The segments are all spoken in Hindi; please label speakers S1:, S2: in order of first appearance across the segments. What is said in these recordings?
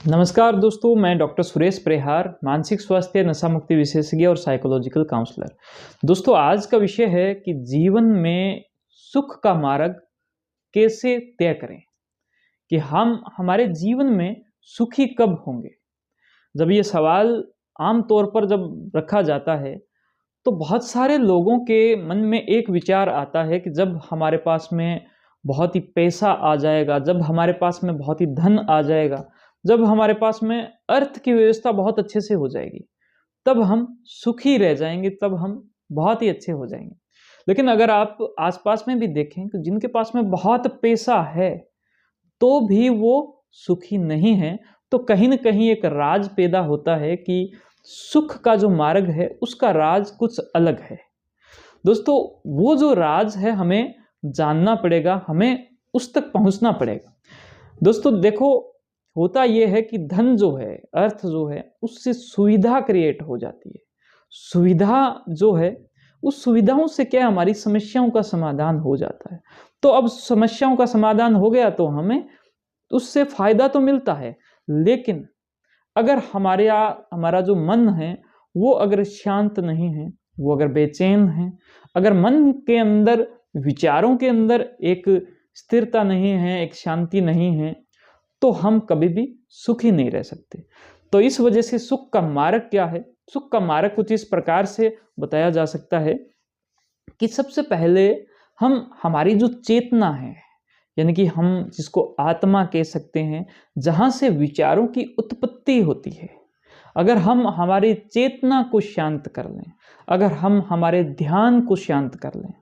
S1: नमस्कार दोस्तों, मैं डॉक्टर सुरेश प्रेहार, मानसिक स्वास्थ्य, नशा मुक्ति विशेषज्ञ और साइकोलॉजिकल काउंसलर। दोस्तों, आज का विषय है कि जीवन में सुख का मार्ग कैसे तय करें, कि हम हमारे जीवन में सुखी कब होंगे। जब ये सवाल आम तौर पर जब रखा जाता है, तो बहुत सारे लोगों के मन में एक विचार आता है कि जब हमारे पास में बहुत ही पैसा आ जाएगा, जब हमारे पास में बहुत ही धन आ जाएगा, जब हमारे पास में अर्थ की व्यवस्था बहुत अच्छे से हो जाएगी, तब हम सुखी रह जाएंगे, तब हम बहुत ही अच्छे हो जाएंगे। लेकिन अगर आप आसपास में भी देखें कि जिनके पास में बहुत पैसा है, तो भी वो सुखी नहीं है, तो कहीं न कहीं एक राज पैदा होता है कि सुख का जो मार्ग है, उसका राज कुछ अलग है। दोस्तों, वो जो राज है हमें जानना पड़ेगा, हमें उस तक पहुँचना पड़ेगा। दोस्तों देखो, होता ये है कि धन जो है, अर्थ जो है, उससे सुविधा क्रिएट हो जाती है। सुविधा जो है, उस सुविधाओं से क्या हमारी समस्याओं का समाधान हो जाता है। तो अब समस्याओं का समाधान हो गया तो हमें उससे फ़ायदा तो मिलता है, लेकिन अगर हमारा जो मन है, वो अगर शांत नहीं है, वो अगर बेचैन है, अगर मन के अंदर, विचारों के अंदर एक स्थिरता नहीं है, एक शांति नहीं है, तो हम कभी भी सुखी नहीं रह सकते। तो इस वजह से सुख का मार्ग क्या है? सुख का मार्ग कुछ इस प्रकार से बताया जा सकता है कि सबसे पहले हम हमारी जो चेतना है, यानी कि हम जिसको आत्मा कह सकते हैं, जहाँ से विचारों की उत्पत्ति होती है, अगर हम हमारी चेतना को शांत कर लें, अगर हम हमारे ध्यान को शांत कर लें,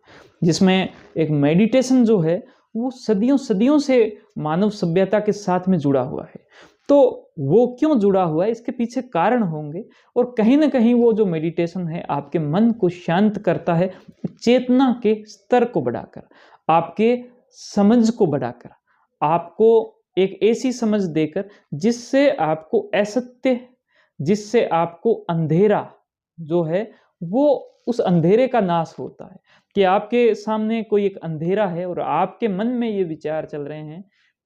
S1: जिसमें एक मेडिटेशन जो है, वो सदियों से मानव सभ्यता के साथ में जुड़ा हुआ है। तो वो क्यों जुड़ा हुआ है, इसके पीछे कारण होंगे, और कहीं न कहीं वो जो मेडिटेशन है, आपके मन को शांत करता है, चेतना के स्तर को बढ़ाकर, आपके समझ को बढ़ाकर, आपको एक ऐसी समझ देकर जिससे आपको असत्य, जिससे आपको अंधेरा जो है, वो उस अंधेरे का नाश होता है। कि आपके सामने कोई एक अंधेरा है और आपके मन में ये विचार चल रहे हैं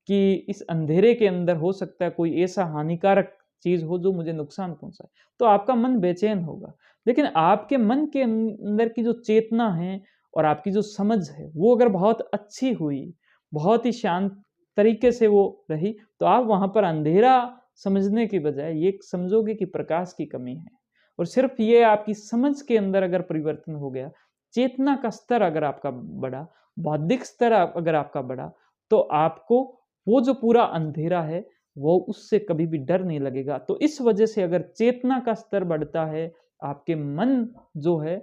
S1: कि इस अंधेरे के अंदर हो सकता है कोई ऐसा हानिकारक चीज़ हो जो मुझे नुकसान पहुँचाए, तो आपका मन बेचैन होगा। लेकिन आपके मन के अंदर की जो चेतना है और आपकी जो समझ है, वो अगर बहुत अच्छी हुई, बहुत ही शांत तरीके से वो रही, तो आप वहाँ पर अंधेरा समझने की बजाय ये समझोगे कि प्रकाश की कमी है। और सिर्फ़ ये आपकी समझ के अंदर अगर परिवर्तन हो गया, चेतना का स्तर अगर आपका बढ़ा, बौद्धिक स्तर अगर आपका बढ़ा, तो आपको वो जो पूरा अंधेरा है, वो उससे कभी भी डर नहीं लगेगा। तो इस वजह से अगर चेतना का स्तर बढ़ता है, आपके मन जो है,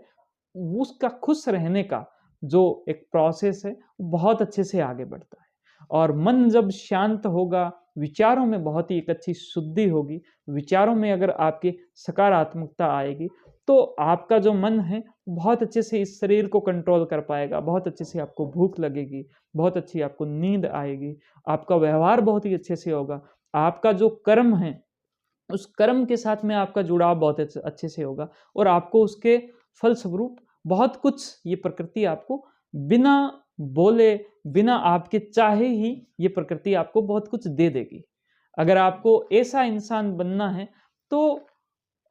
S1: उसका खुश रहने का जो एक प्रोसेस है, वो बहुत अच्छे से आगे बढ़ता है। और मन जब शांत होगा, विचारों में बहुत ही एक अच्छी शुद्धि होगी, विचारों में अगर आपकी सकारात्मकता आएगी, तो आपका जो मन है, बहुत अच्छे से इस शरीर को कंट्रोल कर पाएगा, बहुत अच्छे से आपको भूख लगेगी, बहुत अच्छी आपको नींद आएगी, आपका व्यवहार बहुत ही अच्छे से होगा, आपका जो कर्म है, उस कर्म के साथ में आपका जुड़ाव बहुत अच्छे से होगा, और आपको उसके फलस्वरूप बहुत कुछ ये प्रकृति आपको बिना बोले, बिना आपके चाहे ही ये प्रकृति आपको बहुत कुछ दे देगी। अगर आपको ऐसा इंसान बनना है, तो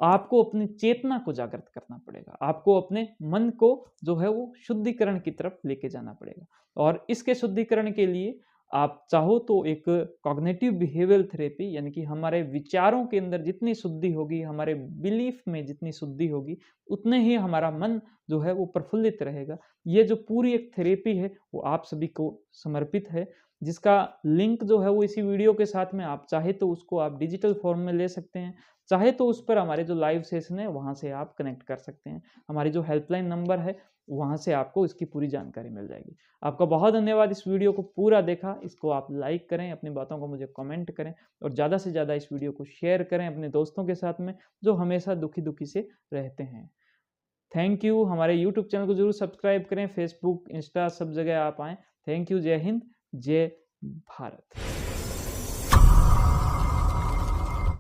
S1: आपको अपनी चेतना को जागृत करना पड़ेगा। आपको अपने मन को जो है वो शुद्धिकरण की तरफ लेके जाना पड़ेगा। और इसके शुद्धिकरण के लिए आप चाहो तो एक कॉग्निटिव बिहेवियरल थेरेपी, यानी कि हमारे विचारों के अंदर जितनी शुद्धि होगी, हमारे बिलीफ में जितनी शुद्धि होगी, उतने ही हमारा मन जो है वो प्रफुल्लित रहेगा। ये जो पूरी एक थेरेपी है, वो आप सभी को समर्पित है, जिसका लिंक जो है वो इसी वीडियो के साथ में, आप चाहे तो उसको आप डिजिटल फॉर्म में ले सकते हैं, चाहे तो उस पर हमारे जो लाइव सेशन है वहाँ से आप कनेक्ट कर सकते हैं। हमारी जो हेल्पलाइन नंबर है, वहाँ से आपको इसकी पूरी जानकारी मिल जाएगी। आपका बहुत धन्यवाद इस वीडियो को पूरा देखा। इसको आप लाइक करें, अपनी बातों को मुझे कमेंट करें, और ज़्यादा से ज़्यादा इस वीडियो को शेयर करें अपने दोस्तों के साथ में, जो हमेशा दुखी से रहते हैं। Thank you. हमारे यूट्यूब चैनल को ज़रूर सब्सक्राइब करें, फेसबुक, इंस्टा सब जगह आप आएँ। Thank you. जय हिंद, जय भारत।